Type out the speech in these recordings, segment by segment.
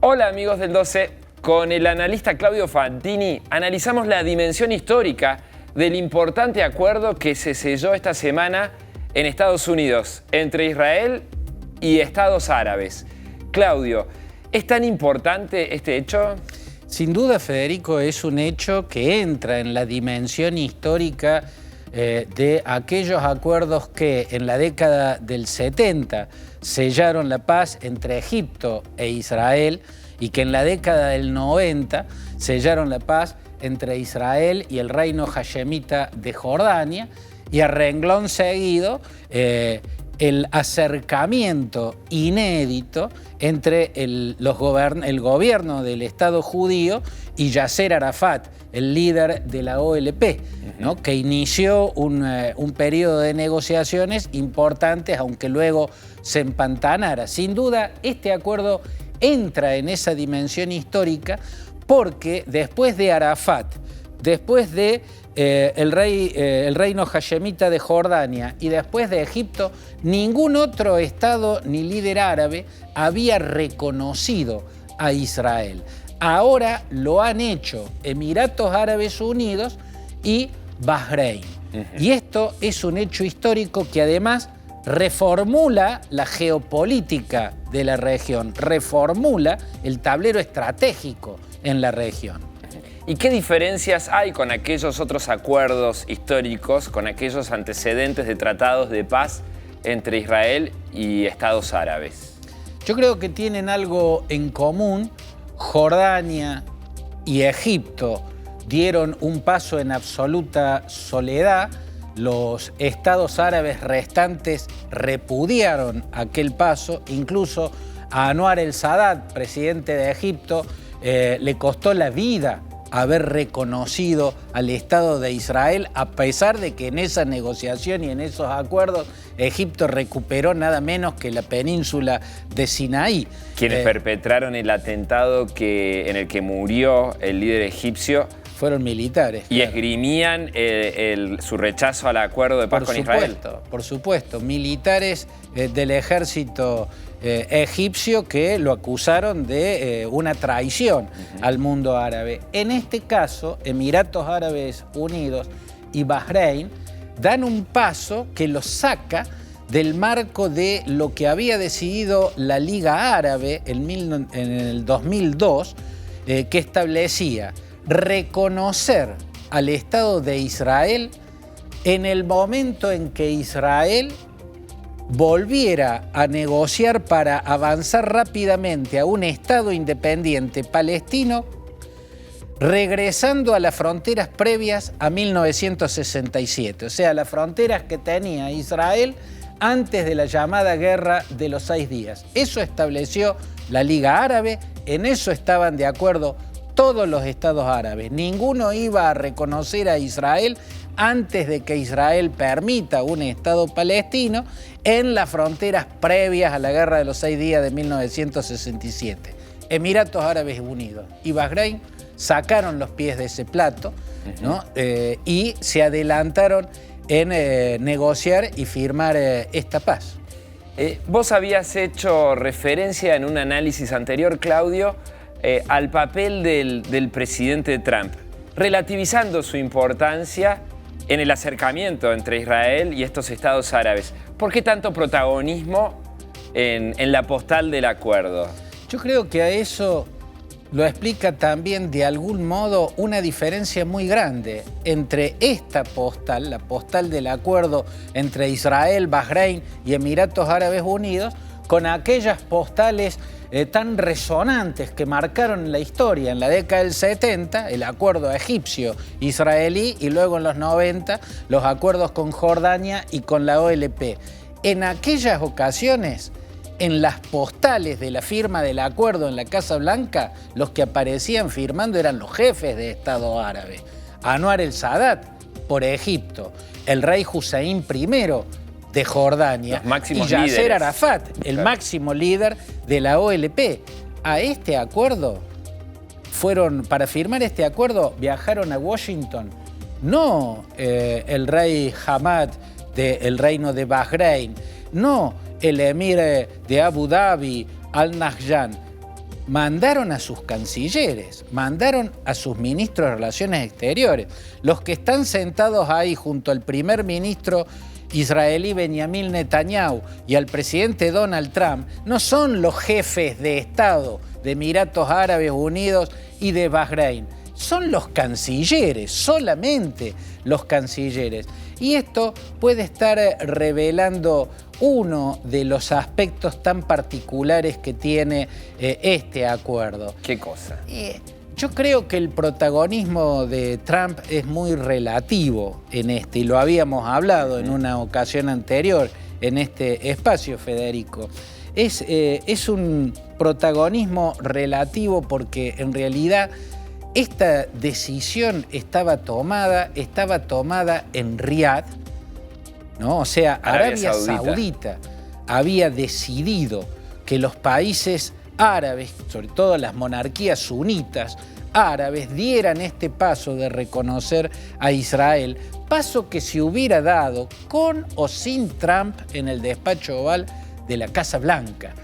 Hola amigos del 12, con el analista Claudio Fantini analizamos la dimensión histórica del importante acuerdo que se selló esta semana en Estados Unidos entre Israel y Estados Árabes. Claudio, ¿es tan importante este hecho? Sin duda, Federico, es un hecho que entra en la dimensión histórica de aquellos acuerdos que en la década del 70 sellaron la paz entre Egipto e Israel y que en la década del 90 sellaron la paz entre Israel y el reino hashemita de Jordania, y a renglón seguido el acercamiento inédito entre el gobierno del Estado judío y Yasser Arafat, el líder de la OLP, ¿no? Que inició un periodo de negociaciones importantes, aunque luego se empantanara. Sin duda, este acuerdo entra en esa dimensión histórica porque después de Arafat, después de el reino hashemita de Jordania y después de Egipto, ningún otro Estado ni líder árabe había reconocido a Israel. Ahora lo han hecho Emiratos Árabes Unidos y Bahrein. Y esto es un hecho histórico que además reformula la geopolítica de la región, reformula el tablero estratégico en la región. ¿Y qué diferencias hay con aquellos otros acuerdos históricos, con aquellos antecedentes de tratados de paz entre Israel y Estados Árabes? Yo creo que tienen algo en común. Jordania y Egipto dieron un paso en absoluta soledad. Los estados árabes restantes repudiaron aquel paso. Incluso a Anwar el-Sadat, presidente de Egipto, le costó la vida haber reconocido al Estado de Israel, a pesar de que en esa negociación y en esos acuerdos Egipto recuperó nada menos que la península de Sinaí. Quienes perpetraron el atentado en el que murió el líder egipcio fueron militares. Y esgrimían su rechazo al acuerdo de paz con Israel. Por supuesto, militares del ejército egipcio que lo acusaron de una traición al mundo árabe. En este caso, Emiratos Árabes Unidos y Bahrein dan un paso que los saca del marco de lo que había decidido la Liga Árabe en el 2002, que establecía reconocer al Estado de Israel en el momento en que Israel volviera a negociar para avanzar rápidamente a un Estado independiente palestino, regresando a las fronteras previas a 1967, o sea, las fronteras que tenía Israel antes de la llamada Guerra de los 6 días. Eso estableció la Liga Árabe, en eso estaban de acuerdo todos los estados árabes. Ninguno iba a reconocer a Israel antes de que Israel permita un Estado palestino en las fronteras previas a la Guerra de los 6 días de 1967. Emiratos Árabes Unidos y Bahrein sacaron los pies de ese plato, ¿no? Y se adelantaron en negociar y firmar esta paz. Vos habías hecho referencia en un análisis anterior, Claudio, al papel del presidente Trump, relativizando su importancia en el acercamiento entre Israel y estos estados árabes. ¿Por qué tanto protagonismo en la postal del acuerdo? Yo creo que a eso lo explica también de algún modo una diferencia muy grande entre esta postal, la postal del acuerdo entre Israel, Bahrein y Emiratos Árabes Unidos, con aquellas postales tan resonantes que marcaron la historia en la década del 70, el acuerdo egipcio-israelí, y luego en los 90 los acuerdos con Jordania y con la OLP. En aquellas ocasiones, en las postales de la firma del acuerdo en la Casa Blanca, los que aparecían firmando eran los jefes de Estado árabe. Anwar el-Sadat por Egipto, el rey Hussein I de Jordania y Yasser Arafat, el máximo líder de la OLP. A este acuerdo para firmar este acuerdo, viajaron a Washington no el rey Hamad del reino de Bahrein, no el emir de Abu Dhabi, Al Nahyan, mandaron a sus cancilleres, mandaron a sus ministros de Relaciones Exteriores. Los que están sentados ahí junto al primer ministro israelí Benjamin Netanyahu y al presidente Donald Trump no son los jefes de Estado de Emiratos Árabes Unidos y de Bahrein, son los cancilleres, solamente los cancilleres. Y esto puede estar revelando uno de los aspectos tan particulares que tiene este acuerdo. ¿Qué cosa? Yo creo que el protagonismo de Trump es muy relativo en este, y lo habíamos hablado en una ocasión anterior en este espacio, Federico. Es un protagonismo relativo porque en realidad esta decisión estaba tomada en Riad, ¿no? O sea, Arabia Saudita había decidido que los países árabes, sobre todo las monarquías sunitas árabes, dieran este paso de reconocer a Israel, paso que se hubiera dado con o sin Trump en el despacho oval de la Casa Blanca.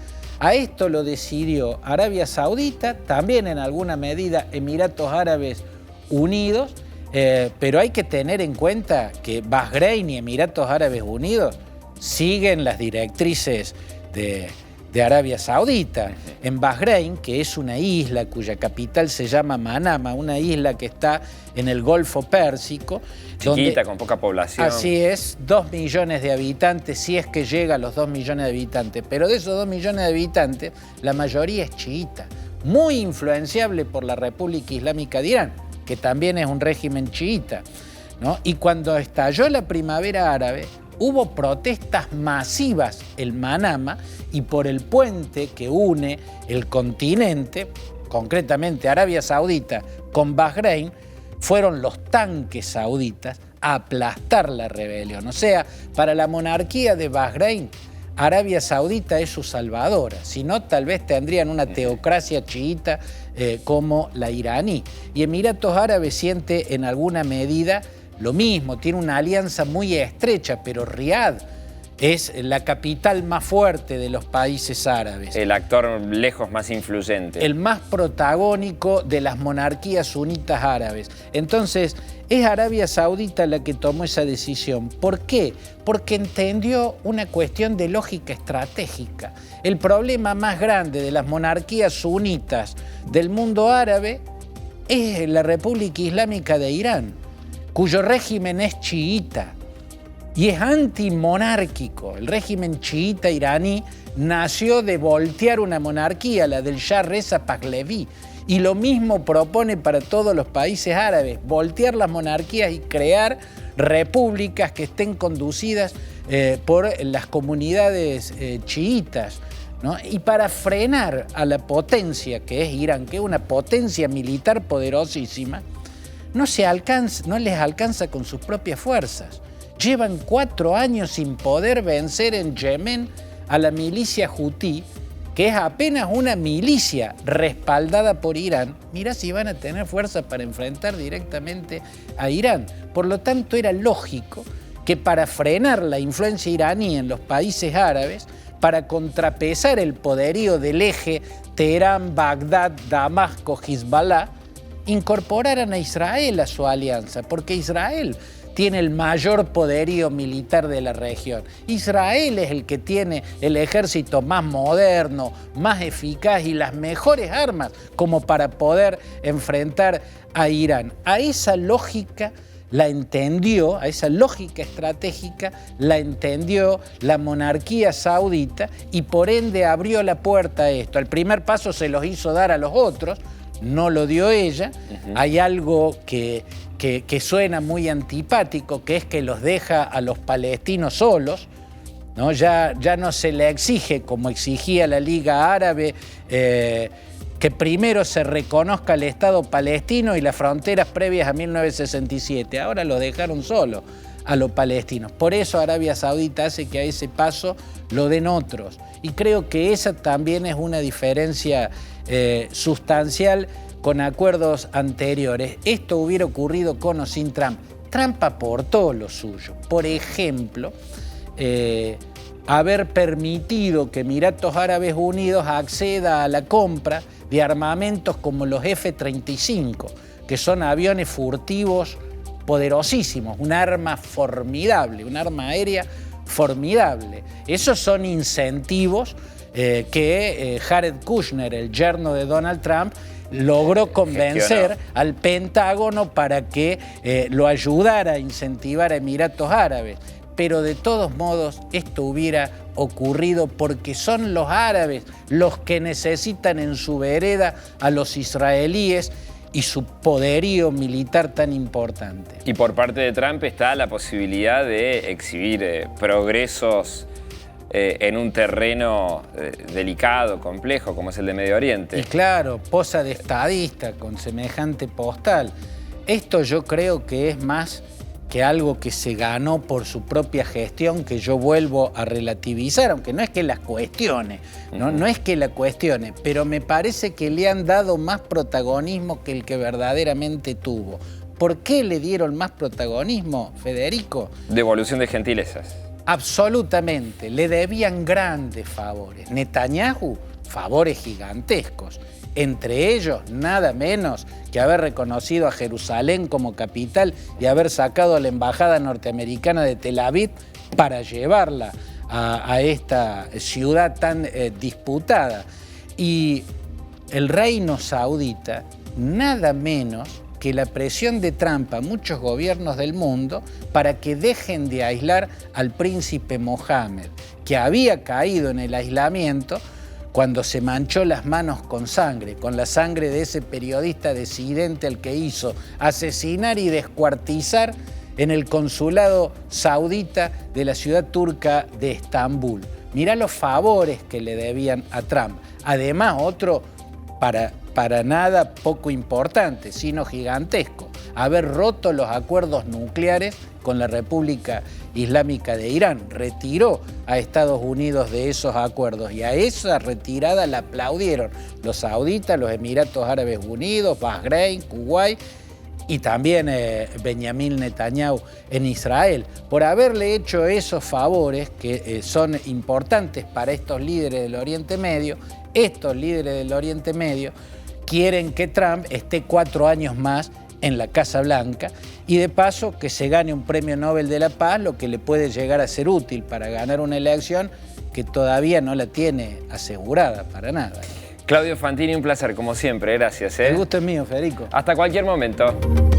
A esto lo decidió Arabia Saudita, también en alguna medida Emiratos Árabes Unidos, pero hay que tener en cuenta que Bahrein y Emiratos Árabes Unidos siguen las directrices de Arabia Saudita. En Bahrein, que es una isla cuya capital se llama Manama, una isla que está en el Golfo Pérsico. Chiquita, con poca población. Así es, 2 millones de habitantes, si es que llega a los 2 millones de habitantes. Pero de esos 2 millones de habitantes, la mayoría es chiita, muy influenciable por la República Islámica de Irán, que también es un régimen chiita, ¿no? Y cuando estalló la primavera árabe, hubo protestas masivas en Manama y por el puente que une el continente, concretamente Arabia Saudita, con Bahrein, fueron los tanques sauditas a aplastar la rebelión. O sea, para la monarquía de Bahrein, Arabia Saudita es su salvadora. Si no, tal vez tendrían una teocracia chiita como la iraní. Y Emiratos Árabes siente en alguna medida lo mismo, tiene una alianza muy estrecha, pero Riad es la capital más fuerte de los países árabes. El actor lejos más influyente. El más protagónico de las monarquías sunitas árabes. Entonces, es Arabia Saudita la que tomó esa decisión. ¿Por qué? Porque entendió una cuestión de lógica estratégica. El problema más grande de las monarquías sunitas del mundo árabe es la República Islámica de Irán, cuyo régimen es chiita y es antimonárquico. El régimen chiita iraní nació de voltear una monarquía, la del Shah Reza Pahlaví, y lo mismo propone para todos los países árabes, voltear las monarquías y crear repúblicas que estén conducidas por las comunidades chiitas, ¿no? Y para frenar a la potencia que es Irán, que es una potencia militar poderosísima, no les alcanza con sus propias fuerzas. Llevan 4 años sin poder vencer en Yemen a la milicia hutí, que es apenas una milicia respaldada por Irán. Mirá si van a tener fuerza para enfrentar directamente a Irán. Por lo tanto, era lógico que para frenar la influencia iraní en los países árabes, para contrapesar el poderío del eje Teherán, Bagdad, Damasco, Hezbollah, incorporaran a Israel a su alianza, porque Israel tiene el mayor poderío militar de la región. Israel es el que tiene el ejército más moderno, más eficaz y las mejores armas como para poder enfrentar a Irán. A esa lógica la entendió, a esa lógica estratégica la entendió la monarquía saudita y por ende abrió la puerta a esto. El primer paso se los hizo dar a los otros, no lo dio ella. Hay algo que suena muy antipático, que es que los deja a los palestinos solos, ¿no? Ya no se le exige, como exigía la Liga Árabe, que primero se reconozca el Estado palestino y las fronteras previas a 1967. Ahora los dejaron solos a los palestinos. Por eso Arabia Saudita hace que a ese paso lo den otros. Y creo que esa también es una diferencia sustancial con acuerdos anteriores. Esto hubiera ocurrido con o sin Trump. Trump aportó lo suyo. Por ejemplo, haber permitido que Emiratos Árabes Unidos acceda a la compra de armamentos como los F-35, que son aviones furtivos poderosísimos, un arma formidable, un arma aérea formidable. Esos son incentivos que Jared Kushner, el yerno de Donald Trump, logró convencer al Pentágono para que lo ayudara a incentivar a Emiratos Árabes. Pero de todos modos esto hubiera ocurrido porque son los árabes los que necesitan en su vereda a los israelíes y su poderío militar tan importante. Y por parte de Trump está la posibilidad de exhibir progresos en un terreno delicado, complejo, como es el de Medio Oriente. Y claro, posa de estadista con semejante postal. Esto yo creo que es más que algo que se ganó por su propia gestión, que yo vuelvo a relativizar, aunque no es que la cuestione, no es que la cuestione, pero me parece que le han dado más protagonismo que el que verdaderamente tuvo. ¿Por qué le dieron más protagonismo, Federico? Devolución de gentilezas. Absolutamente, le debían grandes favores. Netanyahu, favores gigantescos. Entre ellos, nada menos que haber reconocido a Jerusalén como capital y haber sacado a la embajada norteamericana de Tel Aviv para llevarla a esta ciudad tan disputada. Y el reino saudita, nada menos que la presión de Trump a muchos gobiernos del mundo para que dejen de aislar al príncipe Mohammed, que había caído en el aislamiento cuando se manchó las manos con la sangre de ese periodista disidente al que hizo asesinar y descuartizar en el consulado saudita de la ciudad turca de Estambul. Mirá los favores que le debían a Trump. Además, otro para nada poco importante, sino gigantesco, haber roto los acuerdos nucleares con la República Islámica de Irán. Retiró a Estados Unidos de esos acuerdos y a esa retirada la aplaudieron los sauditas, los Emiratos Árabes Unidos, Bahrein, Kuwait y también Benjamín Netanyahu en Israel, por haberle hecho esos favores que son importantes para estos líderes del Oriente Medio. Estos líderes del Oriente Medio quieren que Trump esté 4 años más en la Casa Blanca y de paso que se gane un premio Nobel de la Paz, lo que le puede llegar a ser útil para ganar una elección que todavía no la tiene asegurada para nada. Claudio Fantini, un placer, como siempre. Gracias. El gusto es mío, Federico. Hasta cualquier momento.